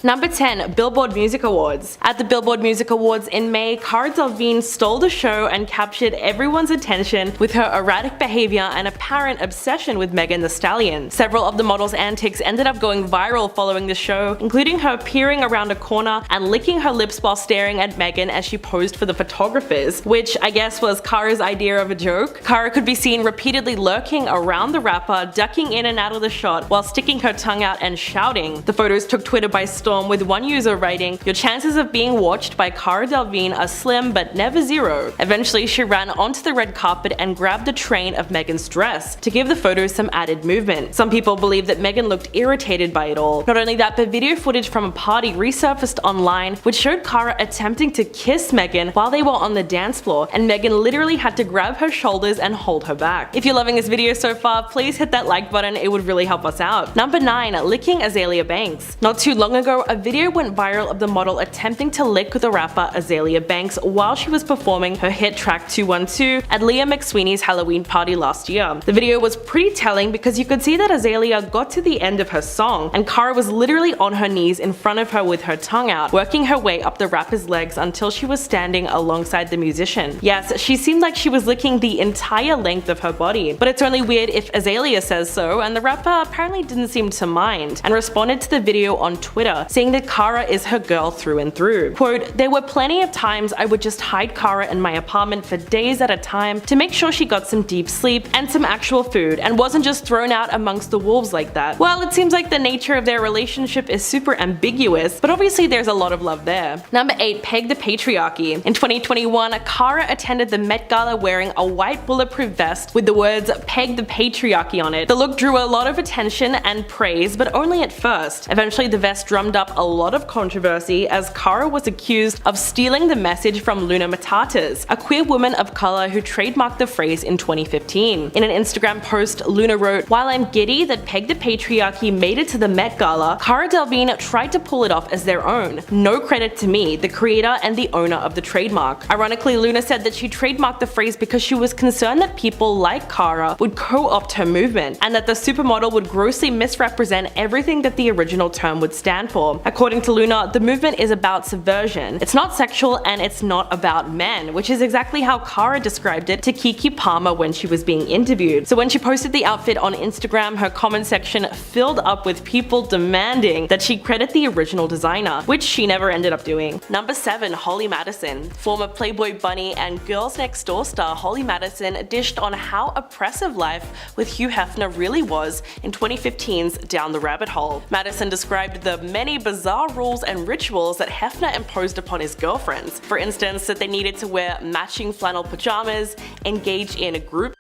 Number 10. Billboard Music Awards. At the Billboard Music Awards in May, Cara Delevingne stole the show and captured everyone's attention with her erratic behavior and apparent obsession with Megan Thee Stallion. Several of the model's antics ended up going viral following the show, including her peering around a corner and licking her lips while staring at Megan as she posed for the photographers, which I guess was Cara's idea of a joke. Cara could be seen repeatedly lurking around the rapper, ducking in and out of the shot while sticking her tongue out and shouting. The photos took Twitter by storm, with one user writing, "Your chances of being watched by Cara Delevingne are slim but never zero." Eventually, she ran onto the red carpet and grabbed the train of Megan's dress to give the photos some added movement. Some people believe that Megan looked irritated by it all. Not only that, but video footage from a party resurfaced online which showed Cara attempting to kiss Megan while they were on the dance floor, and Megan literally had to grab her shoulders and hold her back. If you're loving this video so far, please hit that like button, it would really help us out. Number 9. Licking Azealia Banks. Not too long ago, a video went viral of the model attempting to lick the rapper Azealia Banks while she was performing her hit track 212 at Leah McSweeney's Halloween party last year. The video was pretty telling because you could see that Azealia got to the end of her song and Cara was literally on her knees in front of her with her tongue out, working her way up the rapper's legs until she was standing alongside the musician. Yes, she seemed like she was licking the entire length of her body, but it's only weird if Azealia says so, and the rapper apparently didn't seem to mind and responded to the video on Twitter, saying that Cara is her girl through and through. Quote, "There were plenty of times I would just hide Cara in my apartment for days at a time to make sure she got some deep sleep and some actual food and wasn't just thrown out amongst the wolves like that." Well, it seems like the nature of their relationship is super ambiguous, but obviously there's a lot of love there. Number 8. Peg the Patriarchy. In 2021, Cara attended the Met Gala wearing a white bulletproof vest with the words "Peg the Patriarchy" on it. The look drew a lot of attention and praise, but only at first. Eventually, the vest drummed up a lot of controversy as Cara was accused of stealing the message from Luna Matatas, a queer woman of color who trademarked the phrase in 2015. In an Instagram post, Luna wrote, "While I'm giddy that Peg the Patriarchy made it to the Met Gala, Cara Delevingne tried to pull it off as their own. No credit to me, the creator and the owner of the trademark." Ironically, Luna said that she trademarked the phrase because she was concerned that people like Cara would co-opt her movement, and that the supermodel would grossly misrepresent everything that the original term would stand for. According to Luna, the movement is about subversion. It's not sexual and it's not about men, which is exactly how Cara described it to Kiki Palmer when she was being interviewed. So when she posted the outfit on Instagram, her comment section filled up with people demanding that she credit the original designer, which she never ended up doing. Number 7. Holly Madison. Former Playboy bunny and Girls Next Door star Holly Madison dished on how oppressive life with Hugh Hefner really was in 2015's Down the Rabbit Hole. Madison described the many bizarre rules and rituals that Hefner imposed upon his girlfriends. For instance, that they needed to wear matching flannel pajamas, engage in group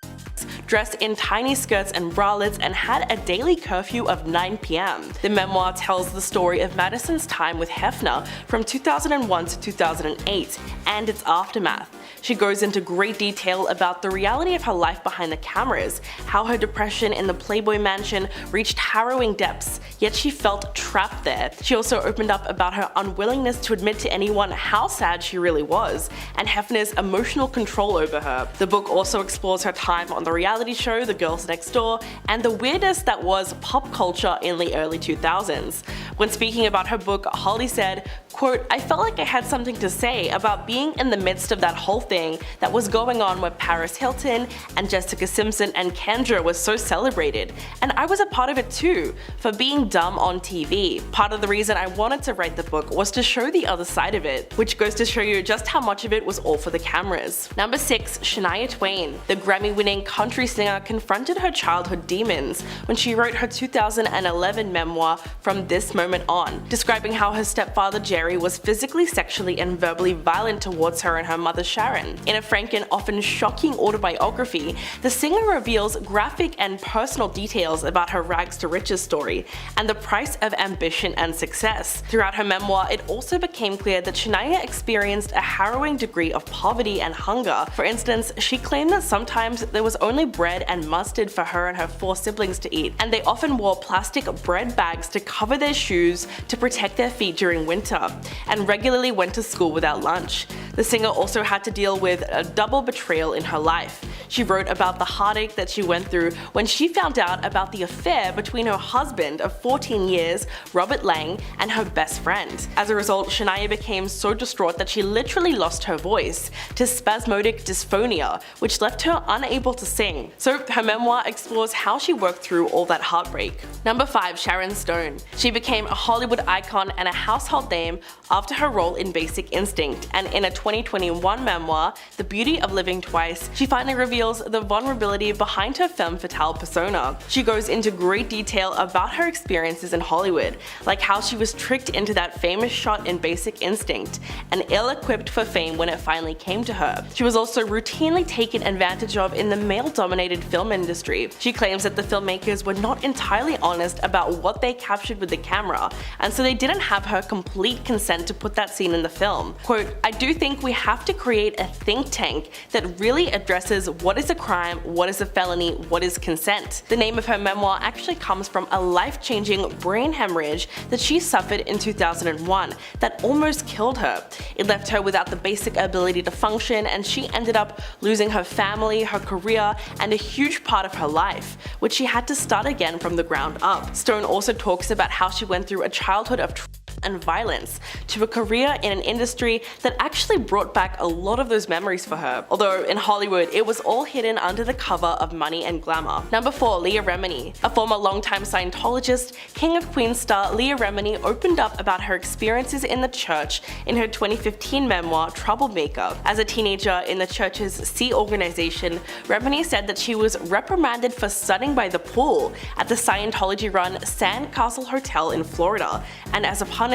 dressed in tiny skirts and bralettes, and had a daily curfew of 9 p.m. The memoir tells the story of Madison's time with Hefner from 2001 to 2008 and its aftermath. She goes into great detail about the reality of her life behind the cameras, how her depression in the Playboy mansion reached harrowing depths, yet she felt trapped there. She also opened up about her unwillingness to admit to anyone how sad she really was, and Hefner's emotional control over her. The book also explores her time on the reality show The Girls Next Door and the weirdness that was pop culture in the early 2000s. When speaking about her book, Holly said, quote, "I felt like I had something to say about being in the midst of that whole thing that was going on where Paris Hilton and Jessica Simpson and Kendra was so celebrated, and I was a part of it too, for being dumb on TV. Part of the reason I wanted to write the book was to show the other side of it," which goes to show you just how much of it was all for the cameras. Number 6. Shania Twain. The Grammy-winning country singer confronted her childhood demons when she wrote her 2011 memoir From This Moment On, describing how her stepfather Jerry was physically, sexually, and verbally violent towards her and her mother Sharon. In a frank and often shocking autobiography, the singer reveals graphic and personal details about her rags to riches story and the price of ambition and success. Throughout her memoir, it also became clear that Shania experienced a harrowing degree of poverty and hunger. For instance, she claimed that sometimes there was only bread and mustard for her and her 4 siblings to eat, and they often wore plastic bread bags to cover their shoes to protect their feet during winter, and regularly went to school without lunch. The singer also had to deal with a double betrayal in her life. She wrote about the heartache that she went through when she found out about the affair between her husband of 14 years, Robert Lang, and her best friend. As a result, Shania became so distraught that she literally lost her voice to spasmodic dysphonia, which left her unable to sing. So her memoir explores how she worked through all that heartbreak. Number 5. Sharon Stone. She became a Hollywood icon and a household name after her role in Basic Instinct, and in a 2021 memoir, The Beauty of Living Twice, she finally reveals the vulnerability behind her femme fatale persona. She goes into great detail about her experiences in Hollywood, like how she was tricked into that famous shot in Basic Instinct, and ill-equipped for fame when it finally came to her. She was also routinely taken advantage of in the male-dominated film industry. She claims that the filmmakers were not entirely honest about what they captured with the camera, and so they didn't have her complete consent to put that scene in the film. Quote, "I do think we have to create a think tank that really addresses what is a crime, what is a felony, what is consent." The name of her memoir actually comes from a life-changing brain hemorrhage that she suffered in 2001 that almost killed her. It left her without the basic ability to function, and she ended up losing her family, her career, and a huge part of her life, which she had to start again from the ground up. Stone also talks about how she went through a childhood of and violence to a career in an industry that actually brought back a lot of those memories for her, although in Hollywood it was all hidden under the cover of money and glamour. Number 4. Leah Remini. A former longtime Scientologist, King of Queens star Leah Remini opened up about her experiences in the church in her 2015 memoir Troublemaker. As a teenager in the church's Sea organization, Remini said that she was reprimanded for sunning by the pool at the Scientology-run Sandcastle Hotel in Florida, and as a punishment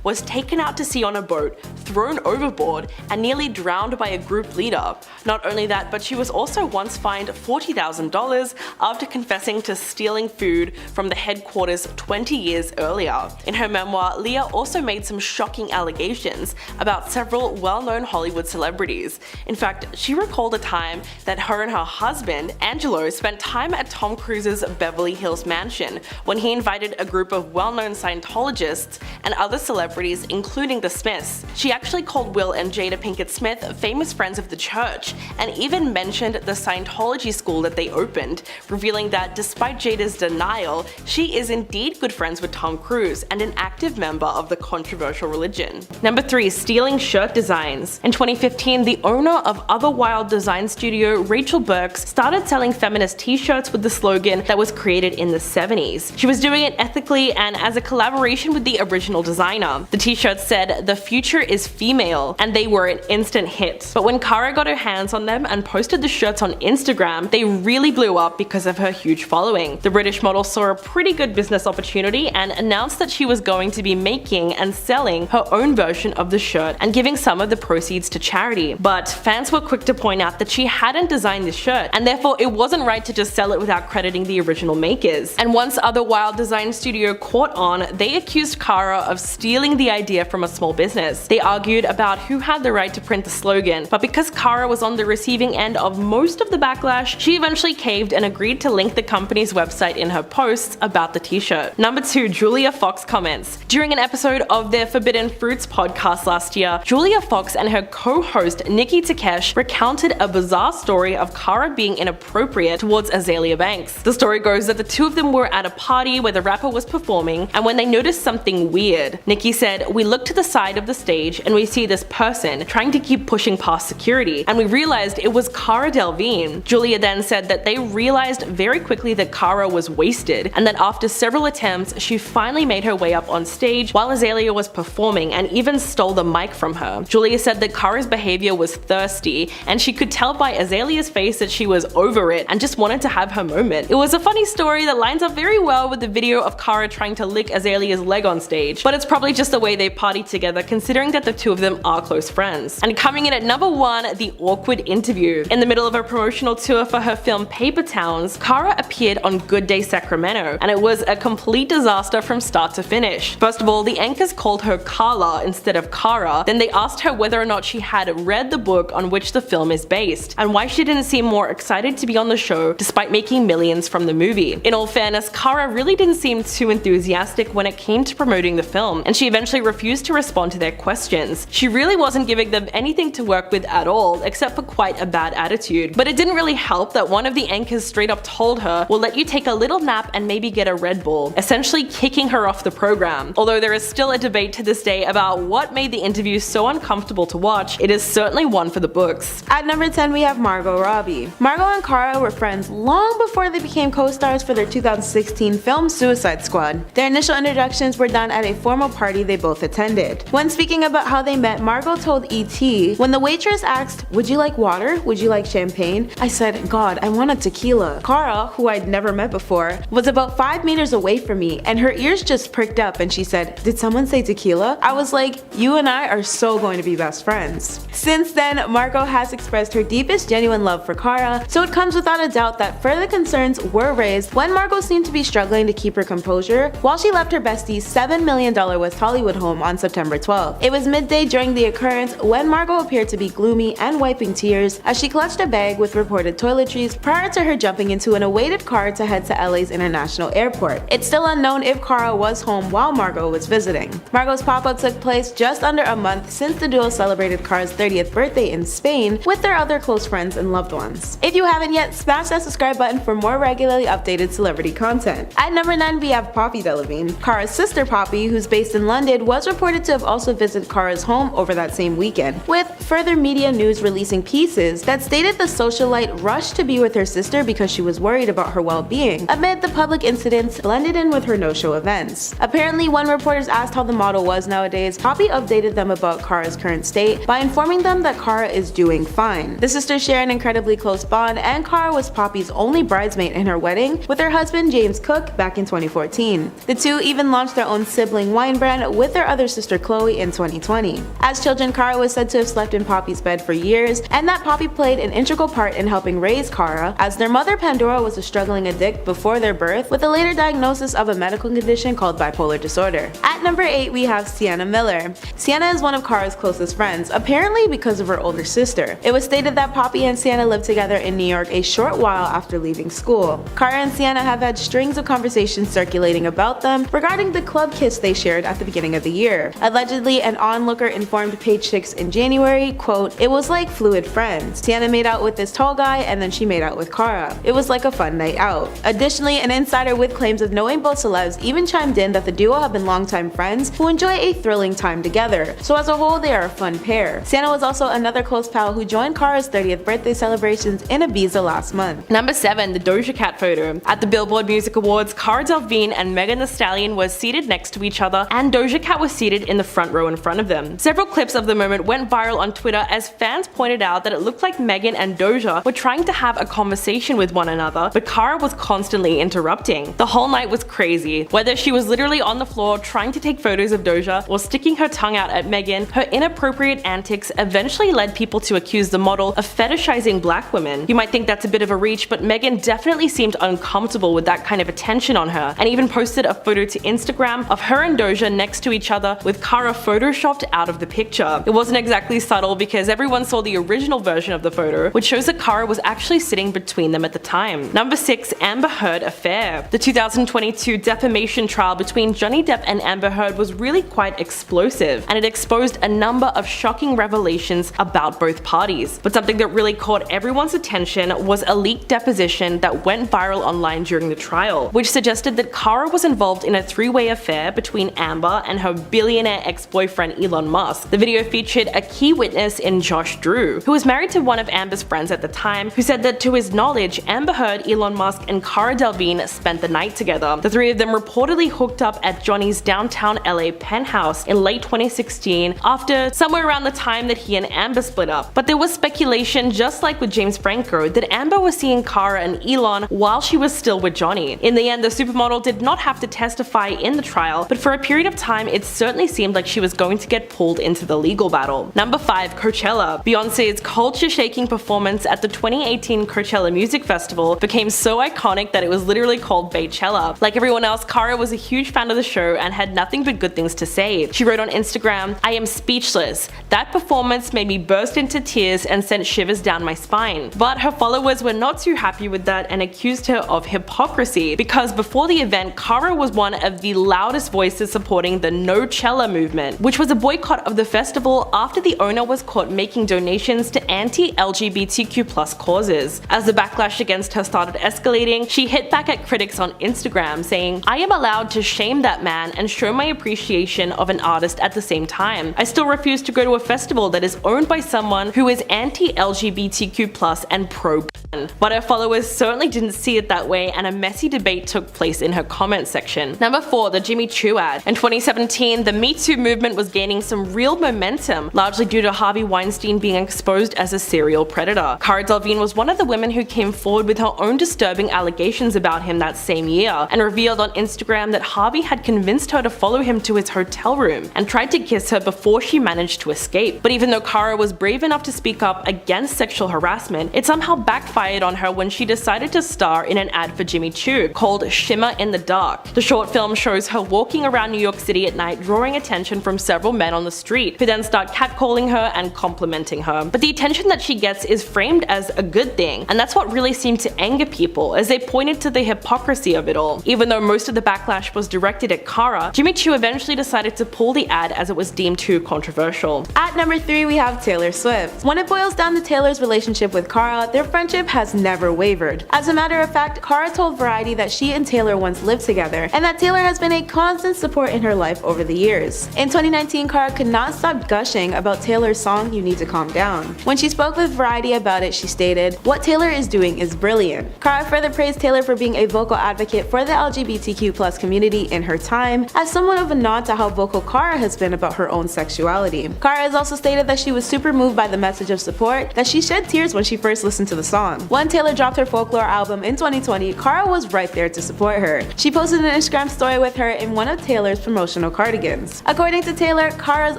was taken out to sea on a boat, thrown overboard, and nearly drowned by a group leader. Not only that, but she was also once fined $40,000 after confessing to stealing food from the headquarters 20 years earlier. In her memoir, Leah also made some shocking allegations about several well-known Hollywood celebrities. In fact, she recalled a time that her and her husband, Angelo, spent time at Tom Cruise's Beverly Hills mansion when he invited a group of well-known Scientologists and other celebrities, including the Smiths. She actually called Will and Jada Pinkett Smith famous friends of the church, and even mentioned the Scientology school that they opened, revealing that despite Jada's denial, she is indeed good friends with Tom Cruise and an active member of the controversial religion. Number 3. Stealing shirt designs. In 2015, the owner of Other Wild design studio, Rachel Burks, started selling feminist t-shirts with the slogan that was created in the 70s. She was doing it ethically and as a collaboration with the original designer. The t-shirts said, "The future is female," and they were an instant hit. But when Cara got her hands on them and posted the shirts on Instagram, they really blew up because of her huge following. The British model saw a pretty good business opportunity and announced that she was going to be making and selling her own version of the shirt and giving some of the proceeds to charity. But fans were quick to point out that she hadn't designed this shirt, and therefore it wasn't right to just sell it without crediting the original makers. And once Other Wild design studio caught on, they accused Cara of stealing the idea from a small business. They argued about who had the right to print the slogan, but because Cara was on the receiving end of most of the backlash, she eventually caved and agreed to link the company's website in her posts about the t-shirt. Number 2. Julia Fox comments. During an episode of their Forbidden Fruits podcast last year, Julia Fox and her co-host Nikki Takesh recounted a bizarre story of Cara being inappropriate towards Azealia Banks. The story goes that the two of them were at a party where the rapper was performing, and when they noticed something weird, Nikki said, "We looked to the side of the stage and we see this person trying to keep pushing past security, and we realized it was Cara Delevingne." Julia then said that they realized very quickly that Cara was wasted, and that after several attempts, she finally made her way up on stage while Azealia was performing and even stole the mic from her. Julia said that Cara's behavior was thirsty, and she could tell by Azalea's face that she was over it and just wanted to have her moment. It was a funny story that lines up very well with the video of Cara trying to lick Azalea's leg on stage, but it's probably just the way they party together, considering that the two of them are close friends. And coming in at number 1, the awkward interview. In the middle of a promotional tour for her film Paper Towns, Cara appeared on Good Day Sacramento, and it was a complete disaster from start to finish. First of all, the anchors called her Carla instead of Cara, then they asked her whether or not she had read the book on which the film is based, and why she didn't seem more excited to be on the show despite making millions from the movie. In all fairness, Cara really didn't seem too enthusiastic when it came to promoting the film, and she eventually refused to respond to their questions. She really wasn't giving them anything to work with at all, except for quite a bad attitude. But it didn't really help that one of the anchors straight up told her, "We'll let you take a little nap and maybe get a Red Bull," essentially kicking her off the program. Although there is still a debate to this day about what made the interview so uncomfortable to watch, it is certainly one for the books. At number 10 we have Margot Robbie. Margot and Cara were friends long before they became co-stars for their 2016 film Suicide Squad. Their initial introductions were done at a formal party they both attended. When speaking about how they met, Margot told E.T., "When the waitress asked, 'Would you like water? Would you like champagne?' I said, 'God, I want a tequila.' Cara, who I'd never met before, was about 5 meters away from me and her ears just pricked up and she said, 'Did someone say tequila?' I was like, 'You and I are so going to be best friends.'" Since then, Margot has expressed her deepest genuine love for Cara, so it comes without a doubt that further concerns were raised when Margot seemed to be struggling to keep her composure while she left her bestie's $7 million West Hollywood home on September 12th. It was midday during the occurrence when Margot appeared to be gloomy and wiping tears as she clutched a bag with reported toiletries prior to her jumping into an awaited car to head to LA's International Airport. It's still unknown if Cara was home while Margot was visiting. Margot's pop-up took place just under a month since the duo celebrated Cara's 30th birthday in Spain with their other close friends and loved ones. If you haven't yet, smash that subscribe button for more regularly updated celebrity content. At number 9 we have Poppy Delevingne. Cara's sister Poppy, who's based in London, was reported to have also visited Cara's home over that same weekend, with further media news releasing pieces that stated the socialite rushed to be with her sister because she was worried about her well-being amid the public incidents blended in with her no-show events. Apparently, when reporters asked how the model was nowadays, Poppy updated them about Cara's current state by informing them that Cara is doing fine. The sisters share an incredibly close bond, and Cara was Poppy's only bridesmaid in her wedding with her husband James Cook back in 2014. The two even launched their own sibling wine brand with their other sister Chloe in 2020. As children, Cara was said to have slept in Poppy's bed for years, and that Poppy played an integral part in helping raise Cara, as their mother Pandora was a struggling addict before their birth with a later diagnosis of a medical condition called bipolar disorder. At number 8 we have Sienna Miller. Sienna is one of Cara's closest friends, apparently because of her older sister. It was stated that Poppy and Sienna lived together in New York a short while after leaving school. Cara and Sienna have had strings of conversations circulating about them regarding the club kiss they shared at the beginning of the year. Allegedly, an onlooker informed Page Six in January, quote, "It was like fluid friends. Sienna made out with this tall guy and then she made out with Cara. It was like a fun night out." Additionally, an insider with claims of knowing both celebs even chimed in that the duo have been longtime friends who enjoy a thrilling time together, so as a whole they are a fun pair. Sienna was also another close pal who joined Cara's 30th birthday celebrations in Ibiza last month. Number 7, the Doja Cat photo. At the Billboard Music Awards, Cara Delevingne and Megan Thee Stallion were seated next to each other, and Doja Cat was seated in the front row in front of them. Several clips of the moment went viral on Twitter as fans pointed out that it looked like Megan and Doja were trying to have a conversation with one another, but Cara was constantly interrupting. The whole night was crazy. Whether she was literally on the floor trying to take photos of Doja or sticking her tongue out at Megan, her inappropriate antics eventually led people to accuse the model of fetishizing black women. You might think that's a bit of a reach, but Megan definitely seemed uncomfortable with that kind of attention on her, and even posted a photo to Instagram of her and Doja next to each other with Cara photoshopped out of the picture. It wasn't exactly subtle because everyone saw the original version of the photo, which shows that Cara was actually sitting between them at the time. Number 6, Amber Heard affair. The 2022 defamation trial between Johnny Depp and Amber Heard was really quite explosive, and it exposed a number of shocking revelations about both parties. But something that really caught everyone's attention was a leaked deposition that went viral online during the trial, which suggested that Cara was involved in a three-way affair between Amber and her billionaire ex-boyfriend Elon Musk. The video featured a key witness in Josh Drew, who was married to one of Amber's friends at the time, who said that to his knowledge, Amber Heard, Elon Musk, and Cara Delevingne spent the night together. The three of them reportedly hooked up at Johnny's downtown LA penthouse in late 2016 after somewhere around the time that he and Amber split up. But there was speculation, just like with James Franco, that Amber was seeing Cara and Elon while she was still with Johnny. In the end, the supermodel did not have to testify in the trial, but for a period of time it certainly seemed like she was going to get pulled into the legal battle. Number 5, Coachella. Beyoncé's culture-shaking performance at the 2018 Coachella Music Festival became so iconic that it was literally called Baychella. Like everyone else, Cara was a huge fan of the show and had nothing but good things to say. She wrote on Instagram, "I am speechless. That performance made me burst into tears and sent shivers down my spine." But her followers were not too happy with that and accused her of hypocrisy, because before the event, Cara was one of the loudest voices voices supporting the No Cella movement, which was a boycott of the festival after the owner was caught making donations to anti-LGBTQ+ causes. As the backlash against her started escalating, she hit back at critics on Instagram saying, "I am allowed to shame that man and show my appreciation of an artist at the same time. I still refuse to go to a festival that is owned by someone who is anti-LGBTQ+ and pro-gun." But her followers certainly didn't see it that way, and a messy debate took place in her comment section. Number 4. The Jimmy Choo ad. In 2017, the Me Too movement was gaining some real momentum, largely due to Harvey Weinstein being exposed as a serial predator. Cara Delevingne was one of the women who came forward with her own disturbing allegations about him that same year, and revealed on Instagram that Harvey had convinced her to follow him to his hotel room and tried to kiss her before she managed to escape. But even though Cara was brave enough to speak up against sexual harassment, it somehow backfired on her when she decided to star in an ad for Jimmy Choo called Shimmer in the Dark. The short film shows her walking around New York City at night, drawing attention from several men on the street, who then start catcalling her and complimenting her. But the attention that she gets is framed as a good thing, and that's what really seemed to anger people, as they pointed to the hypocrisy of it all. Even though most of the backlash was directed at Cara, Jimmy Choo eventually decided to pull the ad as it was deemed too controversial. At number 3, we have Taylor Swift. When it boils down to Taylor's relationship with Cara, their friendship has never wavered. As a matter of fact, Cara told Variety that she and Taylor once lived together, and that Taylor has been a constant support in her life over the years. In 2019, Cara could not stop gushing about Taylor's song You Need to Calm Down. When she spoke with Variety about it, she stated, "What Taylor is doing is brilliant." Cara further praised Taylor for being a vocal advocate for the LGBTQ+ community in her time, as somewhat of a nod to how vocal Cara has been about her own sexuality. Cara has also stated that she was super moved by the message of support, that she shed tears when she first listened to the song. When Taylor dropped her Folklore album in 2020, Cara was right there to support her. She posted an Instagram story with her in one of Taylor's promotional cardigans. According to Taylor, Cara's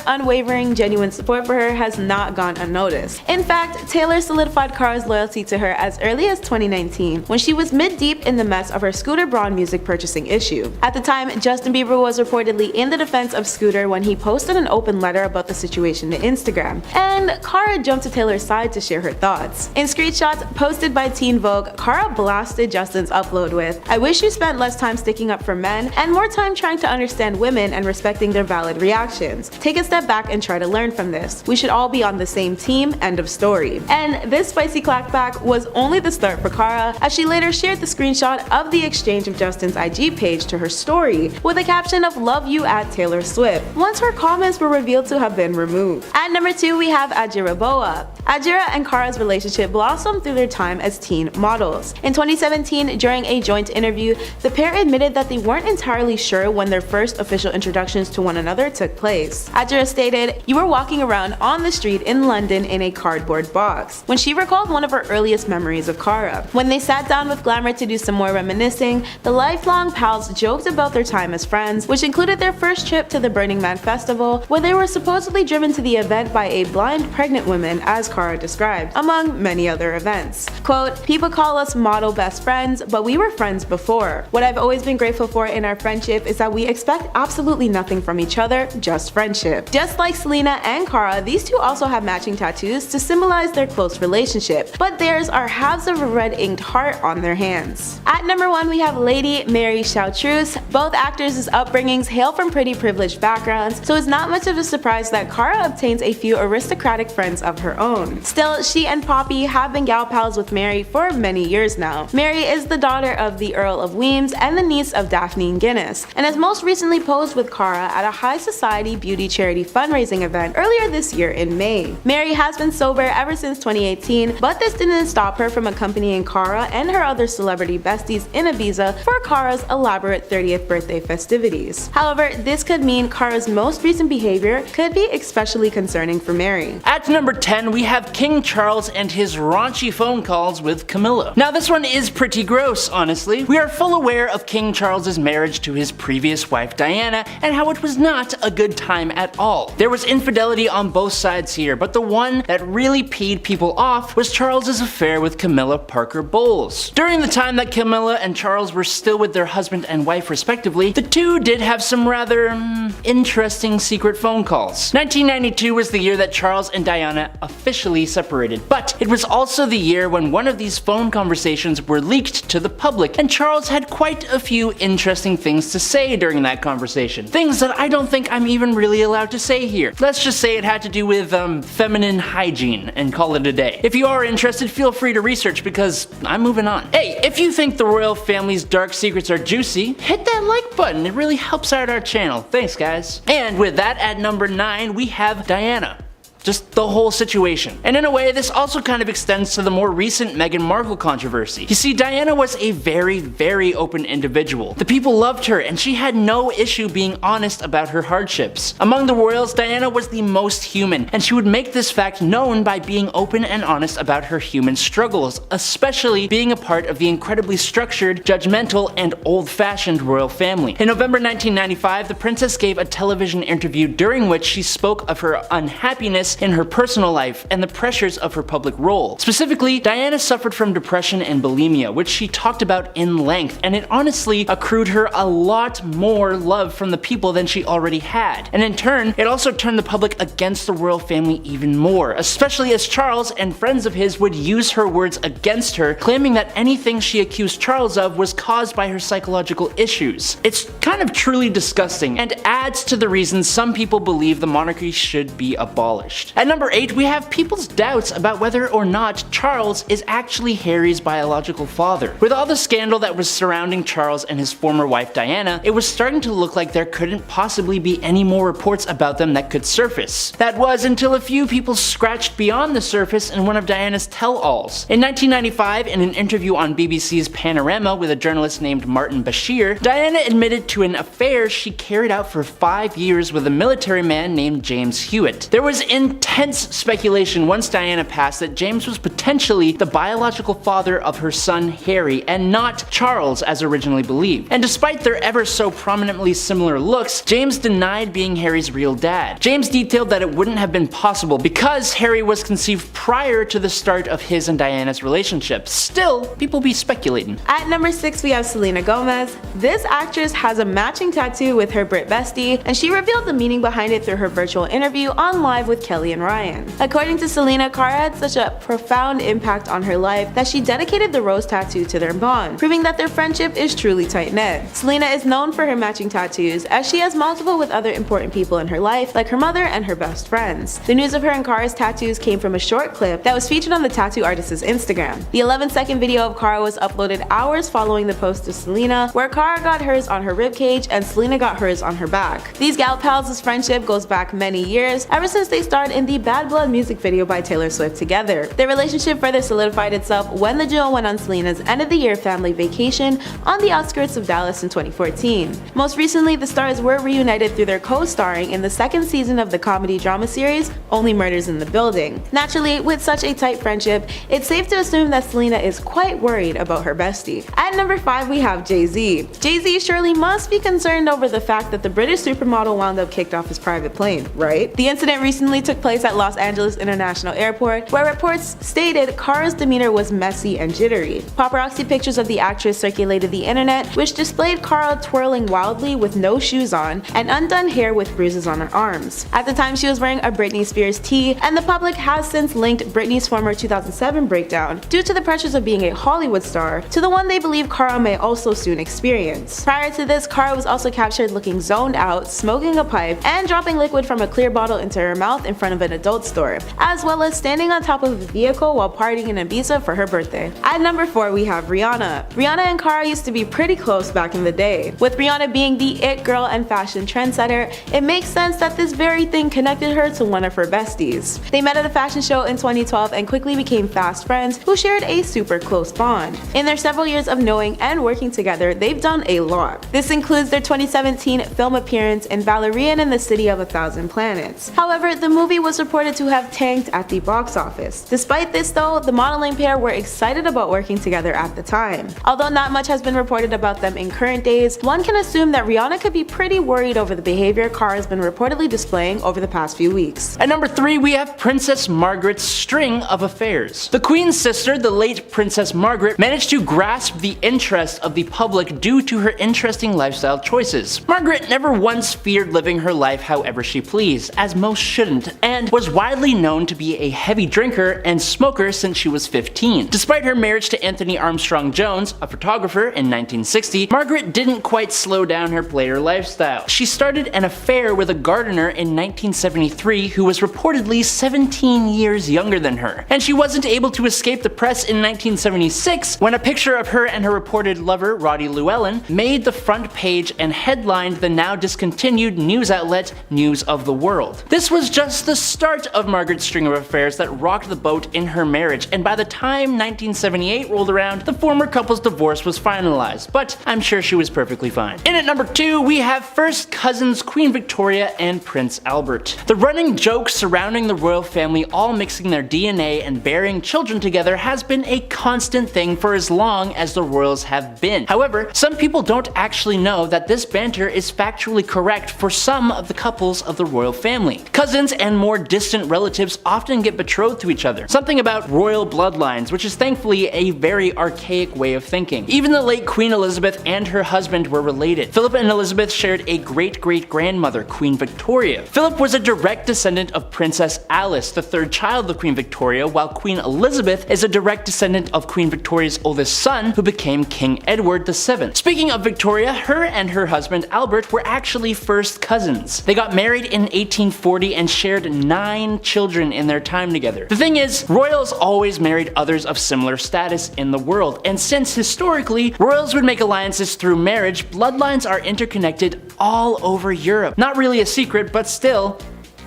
unwavering, genuine support for her has not gone unnoticed. In fact, Taylor solidified Cara's loyalty to her as early as 2019, when she was mid-deep in the mess of her Scooter Braun music purchasing issue. At the time, Justin Bieber was reportedly in the defense of Scooter when he posted an open letter about the situation to Instagram, and Cara jumped to Taylor's side to share her thoughts. In screenshots posted by Teen Vogue, Cara blasted Justin's upload with, "I wish you spent less time sticking up for men and more time trying to understand women and respecting their valid reactions. Take a step back and try to learn from this. We should all be on the same team, end of story." And this spicy clapback was only the start for Cara, as she later shared the screenshot of the exchange of Justin's IG page to her story with a caption of "Love you at Taylor Swift," once her comments were revealed to have been removed. At number 2, we have Adwoa Adoah. Adwoa and Cara's relationship blossomed through their time as teen models. In 2017, during a joint interview, the pair admitted that they weren't entirely sure when their first official introductions to one another took place. Adwoa stated, "You were walking around on the street in London in a cardboard box," when she recalled one of her earliest memories of Cara. When they sat down with Glamour to do some more reminiscing, the lifelong pals joked about their time as friends, which included their first trip to the Burning Man festival, where they were supposedly driven to the event by a blind pregnant woman, as Cara described, among many other events. Quote, "People call us model best friends, but we were friends before. What I've always been grateful for in our friendship is that we expect absolutely nothing from each other, just friendship." Just like Selena and Cara, these two also have matching tattoos to symbolize their close relationship, but theirs are halves of a red inked heart on their hands. At number 1, we have Lady Mary Chartreuse. Both actors' upbringings hail from pretty privileged backgrounds, so it's not much of a surprise that Cara obtains a few aristocratic friends of her own. Still, she and Poppy have been gal pals with Mary for many years now. Mary is the daughter of the Earl of Weems and the niece of Daphne Guinness, and has most recently posed with Cara at a high society beauty charity fundraising event earlier this year in May. Mary has been sober ever since 2018, but this didn't stop her from accompanying Cara and her other celebrity besties in Ibiza for Cara's elaborate 30th birthday festivities. However, this could mean Cara's most recent behavior could be especially concerning for Mary. At number 10, we have King Charles and his raunchy phone calls with Camilla. Now this one is pretty gross, honestly. We are full aware of King Charles's marriage to his previous wife Diana and how it was not a good time at all. There was infidelity on both sides here, but the one that really peed people off was Charles's affair with Camilla Parker Bowles. During the time that Camilla and Charles were still with their husband and wife respectively, the two did have some rather interesting secret phone calls. 1992 was the year that Charles and Diana officially officially separated. But it was also the year when one of these phone conversations were leaked to the public, and Charles had quite a few interesting things to say during that conversation. Things that I don't think I'm even really allowed to say here. Let's just say it had to do with feminine hygiene and call it a day. If you are interested, feel free to research because I'm moving on. Hey, if you think the royal family's dark secrets are juicy, hit that like button. It really helps out our channel. Thanks, guys. And with that, at number 9, we have Diana. Just the whole situation. And in a way, this also kind of extends to the more recent Meghan Markle controversy. You see, Diana was a very open individual. The people loved her, and she had no issue being honest about her hardships. Among the royals, Diana was the most human, and she would make this fact known by being open and honest about her human struggles, especially being a part of the incredibly structured, judgmental, and old-fashioned royal family. In November 1995, the princess gave a television interview during which she spoke of her unhappiness in her personal life and the pressures of her public role. Specifically, Diana suffered from depression and bulimia, which she talked about in length, and it honestly accrued her a lot more love from the people than she already had. And in turn, it also turned the public against the royal family even more, especially as Charles and friends of his would use her words against her, claiming that anything she accused Charles of was caused by her psychological issues. It's kind of truly disgusting, and adds to the reason some people believe the monarchy should be abolished. At number 8, we have people's doubts about whether or not Charles is actually Harry's biological father. With all the scandal that was surrounding Charles and his former wife Diana, it was starting to look like there couldn't possibly be any more reports about them that could surface. That was until a few people scratched beyond the surface in one of Diana's tell-alls. In 1995, in an interview on BBC's Panorama with a journalist named Martin Bashir, Diana admitted to an affair she carried out for 5 years with a military man named James Hewitt. There was intense speculation once Diana passed that James was potentially the biological father of her son Harry and not Charles as originally believed. And despite their ever so prominently similar looks, James denied being Harry's real dad. James detailed that it wouldn't have been possible because Harry was conceived prior to the start of his and Diana's relationship. Still, people be speculating. At number 6, we have Selena Gomez. This actress has a matching tattoo with her Brit bestie, and she revealed the meaning behind it through her virtual interview on Live with Kelly and Ryan. According to Selena, Cara had such a profound impact on her life that she dedicated the rose tattoo to their bond, proving that their friendship is truly tight-knit. Selena is known for her matching tattoos, as she has multiple with other important people in her life, like her mother and her best friends. The news of her and Cara's tattoos came from a short clip that was featured on the tattoo artist's Instagram. The 11-second video of Cara was uploaded hours following the post of Selena, where Cara got hers on her ribcage and Selena got hers on her back. These gal pals' friendship goes back many years, ever since they starred in the Bad Blood music video by Taylor Swift together. Their relationship further solidified itself when the duo went on Selena's end-of-the-year family vacation on the outskirts of Dallas in 2014. Most recently, the stars were reunited through their co-starring in the second season of the comedy-drama series Only Murders in the Building. Naturally, with such a tight friendship, it's safe to assume that Selena is quite worried about her bestie. At number 5, we have Jay-Z. Jay-Z surely must be concerned over the fact that the British supermodel wound up kicked off his private plane, right? The incident recently took place at Los Angeles International Airport, where reports stated Cara's demeanor was messy and jittery. Paparazzi pictures of the actress circulated the internet, which displayed Cara twirling wildly with no shoes on and undone hair with bruises on her arms. At the time, she was wearing a Britney Spears tee, and the public has since linked Britney's former 2007 breakdown, due to the pressures of being a Hollywood star, to the one they believe Cara may also soon experience. Prior to this, Cara was also captured looking zoned out, smoking a pipe, and dropping liquid from a clear bottle into her mouth in front of an adult store, as well as standing on top of a vehicle while partying in Ibiza for her birthday. At number 4, we have Rihanna. Rihanna and Cara used to be pretty close back in the day. With Rihanna being the it girl and fashion trendsetter, it makes sense that this very thing connected her to one of her besties. They met at a fashion show in 2012 and quickly became fast friends who shared a super close bond. In their several years of knowing and working together, they've done a lot. This includes their 2017 film appearance in Valerian in the City of a Thousand Planets. However, the movie was reported to have tanked at the box office. Despite this though, the modeling pair were excited about working together at the time. Although not much has been reported about them in current days, one can assume that Rihanna could be pretty worried over the behavior Cara has been reportedly displaying over the past few weeks. At number 3, we have Princess Margaret's string of affairs. The Queen's sister, the late Princess Margaret, managed to grasp the interest of the public due to her interesting lifestyle choices. Margaret never once feared living her life however she pleased, as most shouldn't, and was widely known to be a heavy drinker and smoker since she was 15. Despite her marriage to Anthony Armstrong Jones, a photographer, in 1960, Margaret didn't quite slow down her player lifestyle. She started an affair with a gardener in 1973 who was reportedly 17 years younger than her. And she wasn't able to escape the press in 1976 when a picture of her and her reported lover, Roddy Llewellyn, made the front page and headlined the now discontinued news outlet News of the World. This was just the start of Margaret's string of affairs that rocked the boat in her marriage, and by the time 1978 rolled around, the former couple's divorce was finalized, but I'm sure she was perfectly fine. In at number 2, we have first cousins Queen Victoria and Prince Albert. The running joke surrounding the royal family all mixing their DNA and bearing children together has been a constant thing for as long as the royals have been. However, some people don't actually know that this banter is factually correct for some of the couples of the royal family. Cousins and more distant relatives often get betrothed to each other, something about royal bloodlines, which is thankfully a very archaic way of thinking. Even the late Queen Elizabeth and her husband were related. Philip and Elizabeth shared a great-great-grandmother, Queen Victoria. Philip was a direct descendant of Princess Alice, the third child of Queen Victoria, while Queen Elizabeth is a direct descendant of Queen Victoria's oldest son, who became King Edward VII. Speaking of Victoria, her and her husband Albert were actually first cousins. They got married in 1840 and shared 9 children in their time together. The thing is, royals always married others of similar status in the world, and since historically, royals would make alliances through marriage, bloodlines are interconnected all over Europe. Not really a secret, but still,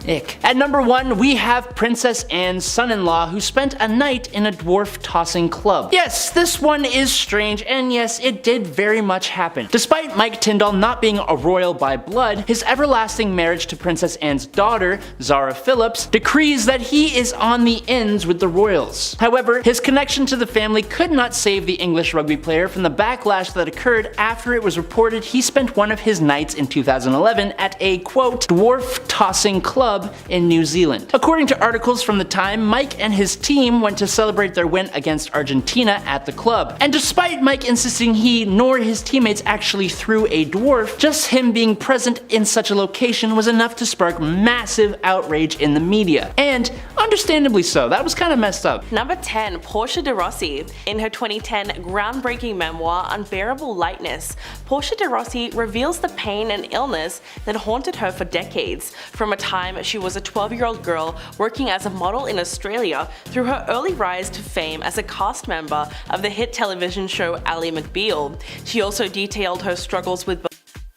ick. At number 1, we have Princess Anne's son-in-law who spent a night in a dwarf tossing club. Yes, this one is strange, and yes, it did very much happen. Despite Mike Tyndall not being a royal by blood, his everlasting marriage to Princess Anne's daughter, Zara Phillips, decrees that he is on the ins with the royals. However, his connection to the family could not save the English rugby player from the backlash that occurred after it was reported he spent one of his nights in 2011 at a, quote, dwarf tossing club in New Zealand. According to articles from the time, Mike and his team went to celebrate their win against Argentina at the club. And despite Mike insisting he nor his teammates actually threw a dwarf, just him being present in such a location was enough to spark massive outrage in the media. And understandably so, that was kind of messed up. Number 10, Portia de Rossi. In her 2010 groundbreaking memoir, Unbearable Lightness, Portia de Rossi reveals the pain and illness that haunted her for decades, from a time she was a 12-year-old girl working as a model in Australia through her early rise to fame as a cast member of the hit television show Ally McBeal. She also detailed her struggles with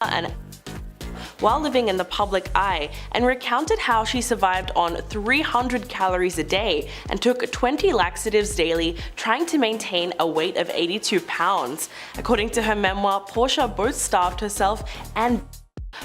and while living in the public eye, and recounted how she survived on 300 calories a day and took 20 laxatives daily, trying to maintain a weight of 82 pounds. According to her memoir, Portia both starved herself and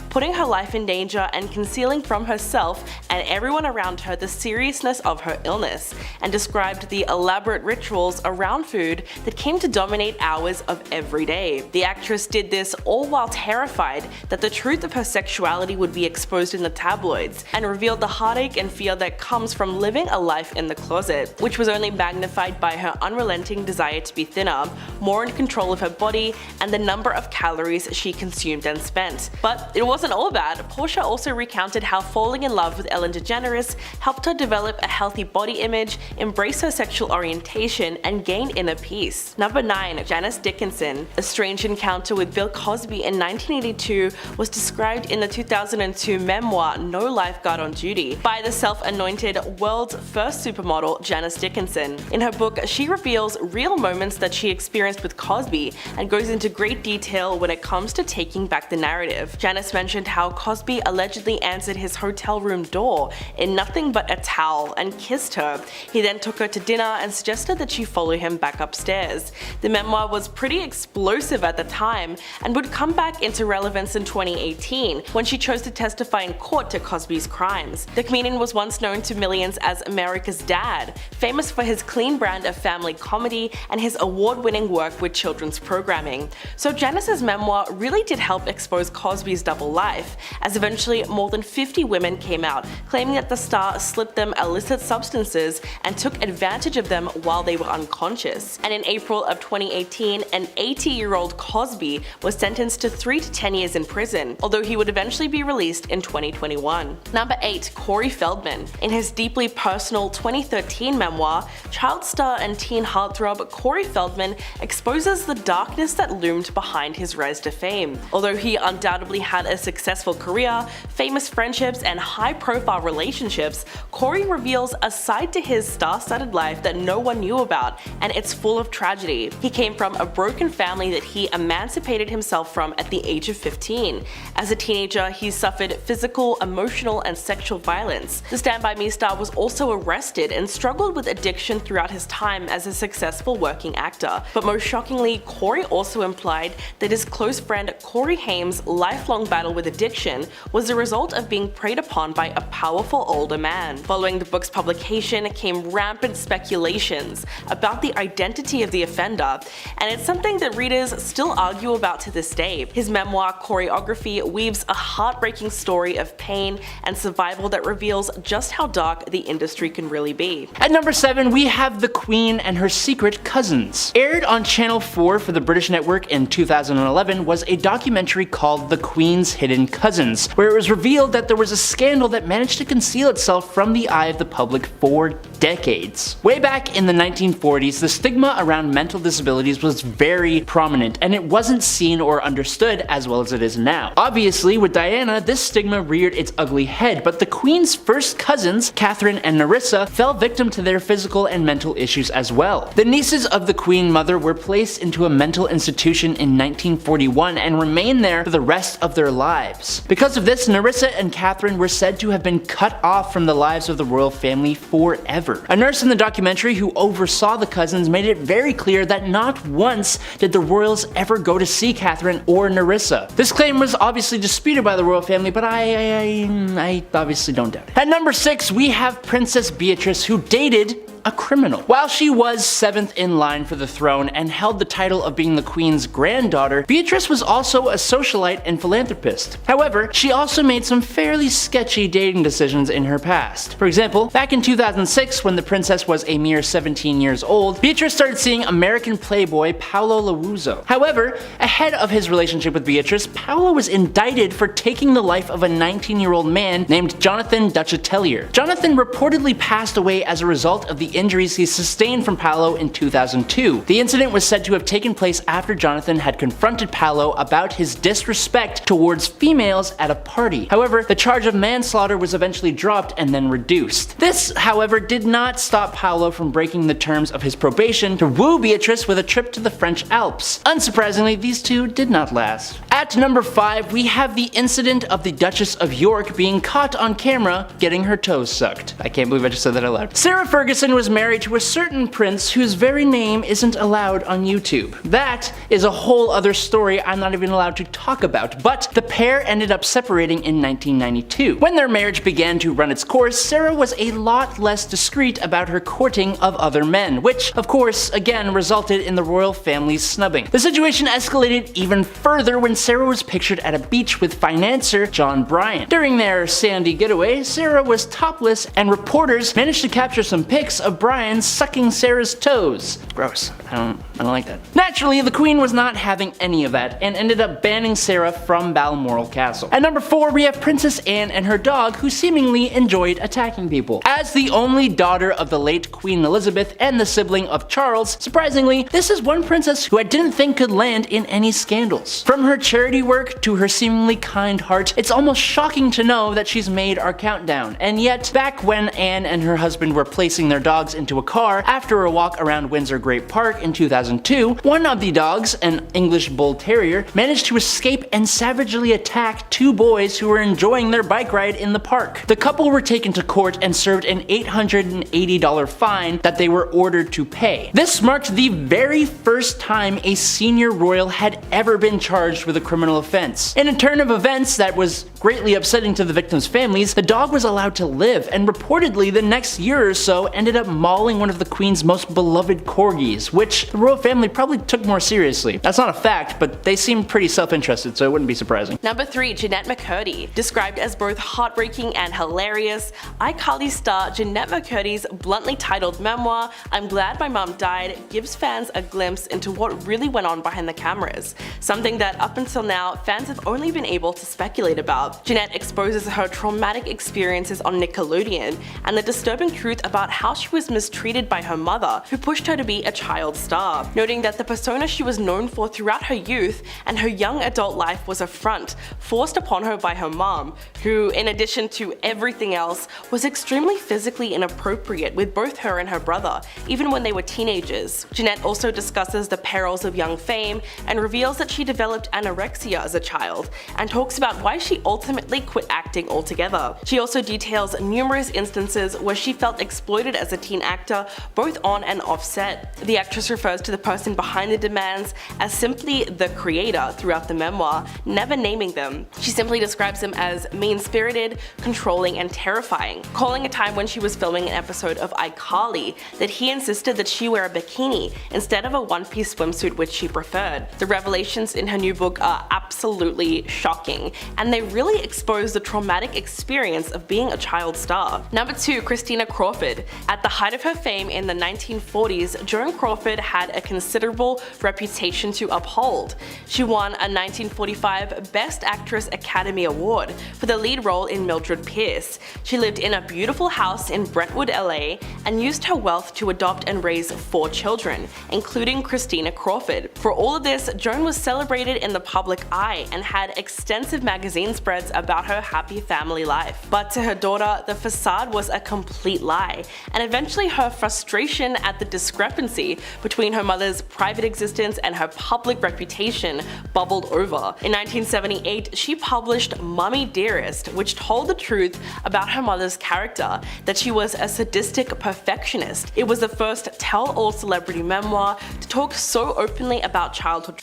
putting her life in danger and concealing from herself and everyone around her the seriousness of her illness, and described the elaborate rituals around food that came to dominate hours of every day. The actress did this all while terrified that the truth of her sexuality would be exposed in the tabloids, and revealed the heartache and fear that comes from living a life in the closet, which was only magnified by her unrelenting desire to be thinner, more in control of her body, and the number of calories she consumed and spent. But it wasn't all bad. Portia also recounted how falling in love with Ellen DeGeneres helped her develop a healthy body image, embrace her sexual orientation, and gain inner peace. Number 9, Janice Dickinson. A strange encounter with Bill Cosby in 1982 was described in the 2002 memoir No Lifeguard on Duty by the self-anointed world's first supermodel, Janice Dickinson. In her book, she reveals real moments that she experienced with Cosby and goes into great detail when it comes to taking back the narrative. Janice mentioned how Cosby allegedly answered his hotel room door in nothing but a towel and kissed her. He then took her to dinner and suggested that she follow him back upstairs. The memoir was pretty explosive at the time and would come back into relevance in 2018 when she chose to testify in court to Cosby's crimes. The comedian was once known to millions as America's Dad, famous for his clean brand of family comedy and his award-winning work with children's programming. So Janice's memoir really did help expose Cosby's double double life, as eventually more than 50 women came out, claiming that the star slipped them illicit substances and took advantage of them while they were unconscious. And in April of 2018, an 80-year-old Cosby was sentenced to 3 to 10 years in prison, although he would eventually be released in 2021. Number 8. Corey Feldman. In his deeply personal 2013 memoir, child star and teen heartthrob Corey Feldman exposes the darkness that loomed behind his rise to fame. Although he undoubtedly had a successful career, famous friendships, and high-profile relationships, Corey reveals a side to his star-studded life that no one knew about, and it's full of tragedy. He came from a broken family that he emancipated himself from at the age of 15. As a teenager, he suffered physical, emotional, and sexual violence. The Stand By Me star was also arrested and struggled with addiction throughout his time as a successful working actor. But most shockingly, Corey also implied that his close friend Corey Haim's lifelong battle with addiction was the result of being preyed upon by a powerful older man. Following the book's publication came rampant speculations about the identity of the offender, and it's something that readers still argue about to this day. His memoir, Choreography, weaves a heartbreaking story of pain and survival that reveals just how dark the industry can really be. At number 7, we have The Queen and Her Secret Cousins. Aired on Channel 4 for the British network in 2011 was a documentary called The Queen's Hidden Cousins, where it was revealed that there was a scandal that managed to conceal itself from the eye of the public for decades. Way back in the 1940s, the stigma around mental disabilities was very prominent, and it wasn't seen or understood as well as it is now. Obviously, with Diana, this stigma reared its ugly head, but the Queen's first cousins, Catherine and Nerissa, fell victim to their physical and mental issues as well. The nieces of the Queen Mother were placed into a mental institution in 1941 and remained there for the rest of their lives. Because of this, Nerissa and Catherine were said to have been cut off from the lives of the royal family forever. A nurse in the documentary who oversaw the cousins made it very clear that not once did the royals ever go to see Catherine or Nerissa. This claim was obviously disputed by the royal family, but I obviously don't doubt it. At number 6, we have Princess Beatrice, who dated a criminal. While she was 7th in line for the throne and held the title of being the Queen's granddaughter, Beatrice was also a socialite and philanthropist. However, she also made some fairly sketchy dating decisions in her past. For example, back in 2006, when the princess was a mere 17 years old, Beatrice started seeing American playboy Paolo Lawuzo. However, ahead of his relationship with Beatrice, Paolo was indicted for taking the life of a 19-year-old man named Jonathan Duchatellier. Jonathan reportedly passed away as a result of the injuries he sustained from Paolo in 2002. The incident was said to have taken place after Jonathan had confronted Paolo about his disrespect towards females at a party. However, the charge of manslaughter was eventually dropped and then reduced. This, however, did not stop Paolo from breaking the terms of his probation to woo Beatrice with a trip to the French Alps. Unsurprisingly, these two did not last. At number 5, we have the incident of the Duchess of York being caught on camera getting her toes sucked. I can't believe I just said that out loud. Sarah Ferguson was married to a certain prince whose very name isn't allowed on YouTube. That is a whole other story I'm not even allowed to talk about, but the pair ended up separating in 1992. When their marriage began to run its course, Sarah was a lot less discreet about her courting of other men, which, of course, again resulted in the royal family's snubbing. The situation escalated even further when Sarah was pictured at a beach with financier John Bryant. During their sandy getaway, Sarah was topless, and reporters managed to capture some pics of Brian sucking Sarah's toes. Gross. I don't like that. Naturally, the Queen was not having any of that and ended up banning Sarah from Balmoral Castle. At number 4, we have Princess Anne and her dog, who seemingly enjoyed attacking people. As the only daughter of the late Queen Elizabeth and the sibling of Charles, surprisingly, this is one princess who I didn't think could land in any scandals. From her charity work to her seemingly kind heart, it's almost shocking to know that she's made our countdown. And yet, back when Anne and her husband were placing their dogs into a car after a walk around Windsor Great Park in 2002, one of the dogs, an English Bull Terrier, managed to escape and savagely attack 2 boys who were enjoying their bike ride in the park. The couple were taken to court and served an $880 fine that they were ordered to pay. This marked the very first time a senior royal had ever been charged with a criminal offense. In a turn of events that was Greatly upsetting to the victims' families, the dog was allowed to live, and reportedly the next year or so ended up mauling one of the Queen's most beloved corgis, which the royal family probably took more seriously. That's not a fact, but they seem pretty self-interested, so it wouldn't be surprising. Number 3. Jeanette McCurdy. Described as both heartbreaking and hilarious, iCarly star Jeanette McCurdy's bluntly titled memoir, I'm Glad My Mom Died, gives fans a glimpse into what really went on behind the cameras, something that up until now fans have only been able to speculate about. Jeanette exposes her traumatic experiences on Nickelodeon and the disturbing truth about how she was mistreated by her mother, who pushed her to be a child star, noting that the persona she was known for throughout her youth and her young adult life was a front forced upon her by her mom, who, in addition to everything else, was extremely physically inappropriate with both her and her brother, even when they were teenagers. Jeanette also discusses the perils of young fame and reveals that she developed anorexia as a child, and talks about why she ultimately quit acting altogether. She also details numerous instances where she felt exploited as a teen actor, both on and off set. The actress refers to the person behind the demands as simply the creator throughout the memoir, never naming them. She simply describes him as mean-spirited, controlling, and terrifying, calling a time when she was filming an episode of iCarly that he insisted that she wear a bikini instead of a one-piece swimsuit which she preferred. The revelations in her new book are absolutely shocking, and they really expose the traumatic experience of being a child star. Number 2. Christina Crawford. At the height of her fame in the 1940s, Joan Crawford had a considerable reputation to uphold. She won a 1945 Best Actress Academy Award for the lead role in Mildred Pierce. She lived in a beautiful house in Brentwood, LA, and used her wealth to adopt and raise 4 children, including Christina Crawford. For all of this, Joan was celebrated in the public eye and had extensive magazine spreads about her happy family life. But to her daughter, the facade was a complete lie, and eventually her frustration at the discrepancy between her mother's private existence and her public reputation bubbled over. In 1978, she published Mummy Dearest, which told the truth about her mother's character, that she was a sadistic perfectionist. It was the first tell-all celebrity memoir to talk so openly about childhood,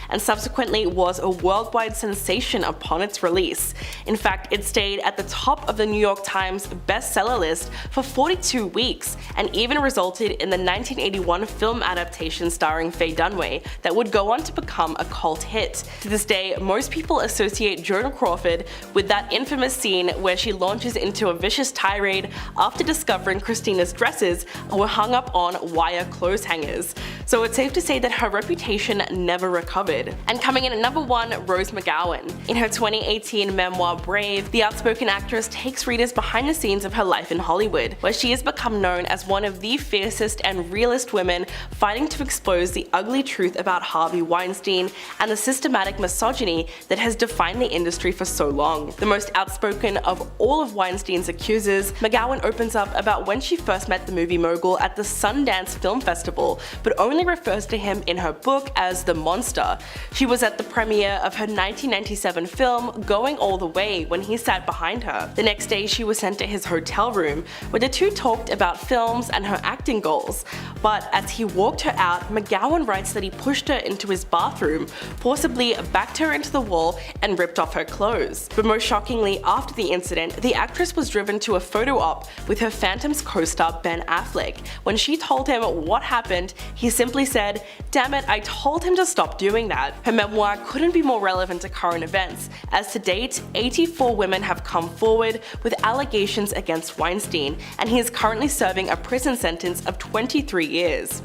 and subsequently was a worldwide sensation upon its release. In fact, it stayed at the top of the New York Times bestseller list for 42 weeks, and even resulted in the 1981 film adaptation starring Faye Dunaway that would go on to become a cult hit. To this day, most people associate Joan Crawford with that infamous scene where she launches into a vicious tirade after discovering Christina's dresses were hung up on wire clothes hangers. So it's safe to say that her reputation never recovered. And coming in at number 1, Rose McGowan. In her 2018 memoir Brave, the outspoken actress takes readers behind the scenes of her life in Hollywood, where she has become known as one of the fiercest and realest women fighting to expose the ugly truth about Harvey Weinstein and the systematic misogyny that has defined the industry for so long. The most outspoken of all of Weinstein's accusers, McGowan opens up about when she first met the movie mogul at the Sundance Film Festival, but only refers to him in her book as the monster. She was at the premiere of her 1997 film Going All the Way when he sat behind her. The next day she was sent to his hotel room, where the two talked about films and her acting goals. But as he walked her out, McGowan writes that he pushed her into his bathroom, forcibly backed her into the wall, and ripped off her clothes. But most shockingly, after the incident, the actress was driven to a photo op with her Phantoms co-star Ben Affleck. When she told him what happened, he simply said, "Damn it, I told him to stop doing that." Her memoir couldn't be more relevant to current events, as to date, 84 women have come forward with allegations against Weinstein, and he is currently serving a prison sentence of 23 years.